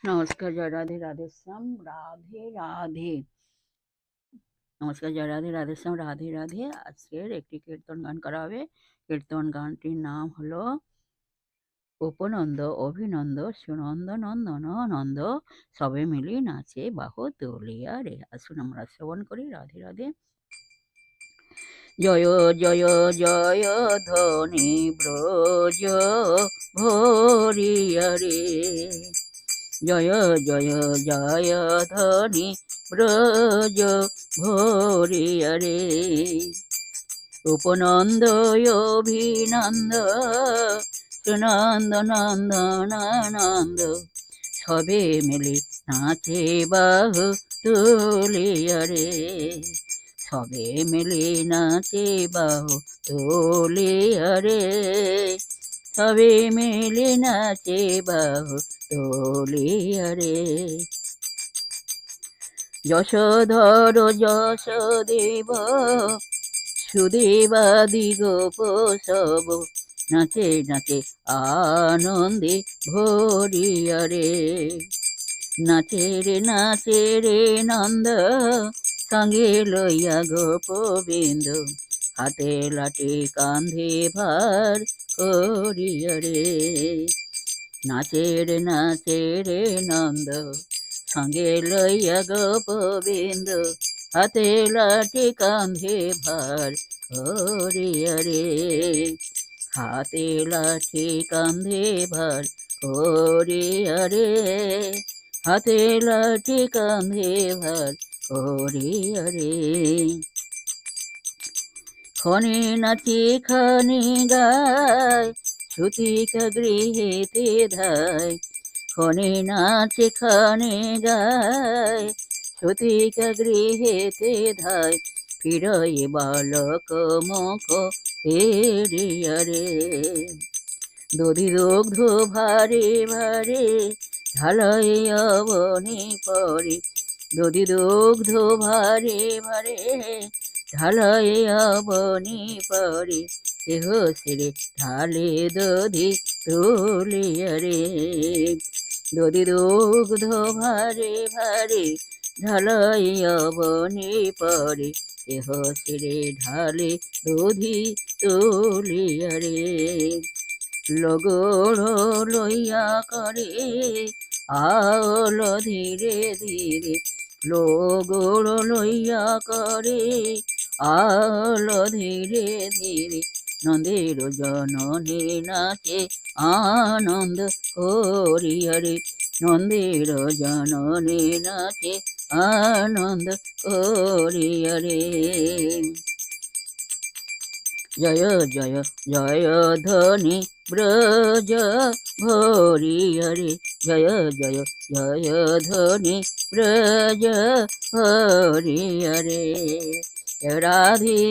নমস্কার, জয় রাধে রাধেশ্যাম, রাধে রাধে। নমস্কার, জয় রাধে রাধেশ্যাম, রাধে রাধে। আজকের একটি কীর্তন গান করা হবে। কীর্তন গানটির নাম হলো উপনন্দ অভিনন্দ সুনন্দ নন্দন নন্দ, সবে মিলি নাচে বাহু তুলিয়া রে। আসুন আমরা শ্রবণ করি। রাধে রাধে। জয় জয় জয় ধ্বনি ব্রজ ভরিয়া রে। জয় জয় জয় ধ্বনি ব্রজ ভরিয়া রে। উপনন্দ অভিনন্দ সুনন্দ নন্দন নন্দ, সবে মিলে নাচে বাহু তুলিয়া রে। সবে মিলে নাচে বাহু তুলিয়া রে। সবে মিলে নাচে বাহু তুলিয়া রে। যশোধর যশোদেব সুদেবাদি গোপ সব, নাচে নাচে আনন্দে ভরিয়া রে। নাচে রে নন্দ, সঙ্গে লইয়া গোপবিন্দ, হাতে লাঠি কান্ধে ভার করিয়া রে। নাচে রে নন্দ, সঙ্গে লইয়া গোপবিন্দ, হাতে লাঠি কান্ধে ভার করিয়া রে। হাতে লাঠি কান্ধে ভার করিয়া রে। হাতে লাঠি কান্ধে ভার করিয়া রে। ক্ষণে নাচে ক্ষণে গায়, সুতিকা গৃহেতে ধায়। ক্ষণে নাচে ক্ষণে গায়, সুতিকা গৃহেতে ধায়। ফিরয়ে বালক মুখ ফেরিয়া রে। দধি দুগ্ধ ভারে ভারে, ঢালয়ে অবনি পরে। দধি দুগ্ধ ভারে ভারে, ঢালয়ে অবনি পরে। দেহ সেরে ঢালে দধি তুলিয়া রে। দধি দুগ্ধ ভারে ভারে, ঢালয়ে অবনি পরে। দেহ সেরে ঢালে দধি তুলিয়া রে। লগড় লইয়া করে আওল ধীরে ধীরে। লগড় লইয়া করে আওল ধীরে ধীরে। নন্দের জননী নাচে আনন্দ করিয়া রে। নন্দের জননী নাচে আনন্দ করিয়া রে। জয় জয় জয় ধ্বনি ব্রজ ভরিয়া রে। জয় জয় জয় ধ্বনি ব্রজ ভরিয়া রে। রাধে